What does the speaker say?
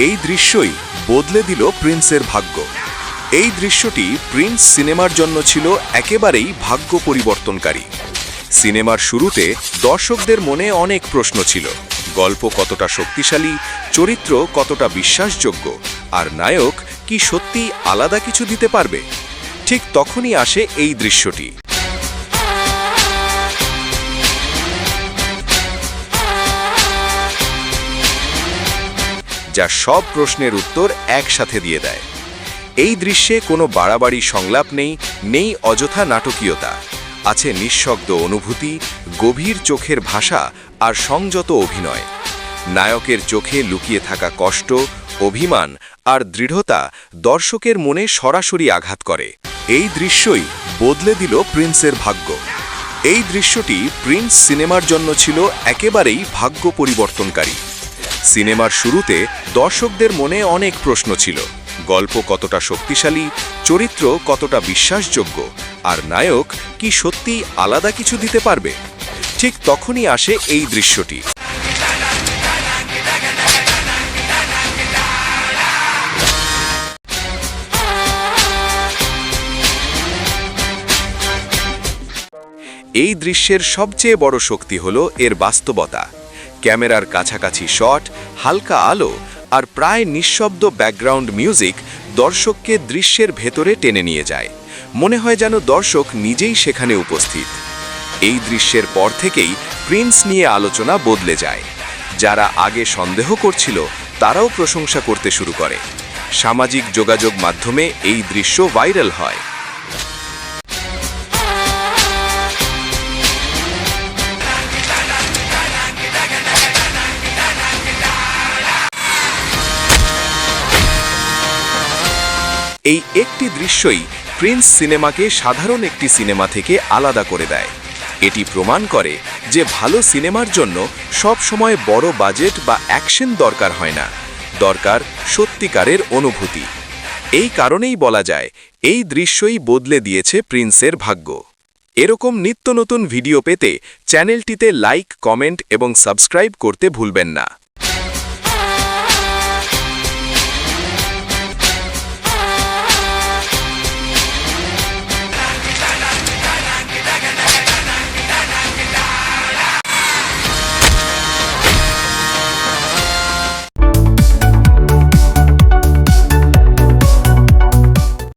এই দৃশ্যই বদলে দিল প্রিন্সের ভাগ্য। এই দৃশ্যটি প্রিন্স সিনেমার জন্য ছিল একেবারেই ভাগ্য পরিবর্তনকারী। সিনেমার শুরুতে দর্শকদের মনে অনেক প্রশ্ন ছিল, গল্প কতটা শক্তিশালী, চরিত্র কতটা বিশ্বাসযোগ্য, আর নায়ক কি সত্যি আলাদা কিছু দিতে পারবে। ঠিক তখনই আসে এই দৃশ্যটি। যা সব প্রশ্নের উত্তর একসাথে দিয়ে দেয়। এই দৃশ্যে কোনো বাড়াবাড়ি সংলাপ নেই অযথা নাটকীয়তা, আছে নিঃশব্দ অনুভূতি, গভীর চোখের ভাষা আর সংযত অভিনয়। নায়কের চোখে লুকিয়ে থাকা কষ্ট, অভিমান আর দৃঢ়তা দর্শকের মনে সরাসরি আঘাত করে। এই দৃশ্যই বদলে দিল প্রিন্সের ভাগ্য। এই দৃশ্যটি প্রিন্স সিনেমার জন্য ছিল একেবারেই ভাগ্য পরিবর্তনকারী। সিনেমার শুরুতে দর্শকদের মনে অনেক প্রশ্ন ছিল, গল্প কতটা শক্তিশালী, চরিত্র কতটা বিশ্বাসযোগ্য, আর নায়ক কি সত্যি আলাদা কিছু দিতে পারবে। ঠিক তখনই আসে এই দৃশ্যটি। এই দৃশ্যের সবচেয়ে বড় শক্তি হলো এর বাস্তবতা। ক্যামেরার কাছাকাছি শট, হালকা আলো আর প্রায় নিঃশব্দ ব্যাকগ্রাউন্ড মিউজিক দর্শককে দৃশ্যের ভেতরে টেনে নিয়ে যায়। মনে হয় যেন দর্শক নিজেই সেখানে উপস্থিত। এই দৃশ্যের পর থেকেই প্রিন্স নিয়ে আলোচনা বদলে যায়। যারা আগে সন্দেহ করছিল তারাও প্রশংসা করতে শুরু করে। সামাজিক যোগাযোগ মাধ্যমে এই দৃশ্য ভাইরাল হয়। এই একটি দৃশ্যই প্রিন্স সিনেমাকে সাধারণ একটি সিনেমা থেকে আলাদা করে দেয়। এটি প্রমাণ করে যে ভালো সিনেমার জন্য সব সময় বড় বাজেট বা অ্যাকশন দরকার হয় না, দরকার সত্যিকারের অনুভূতি। এই কারণেই বলা যায় এই দৃশ্যই বদলে দিয়েছে প্রিন্সের ভাগ্য। এরকম নিত্য নতুন ভিডিও পেতে চ্যানেলটিতে লাইক, কমেন্ট এবং সাবস্ক্রাইব করতে ভুলবেন না।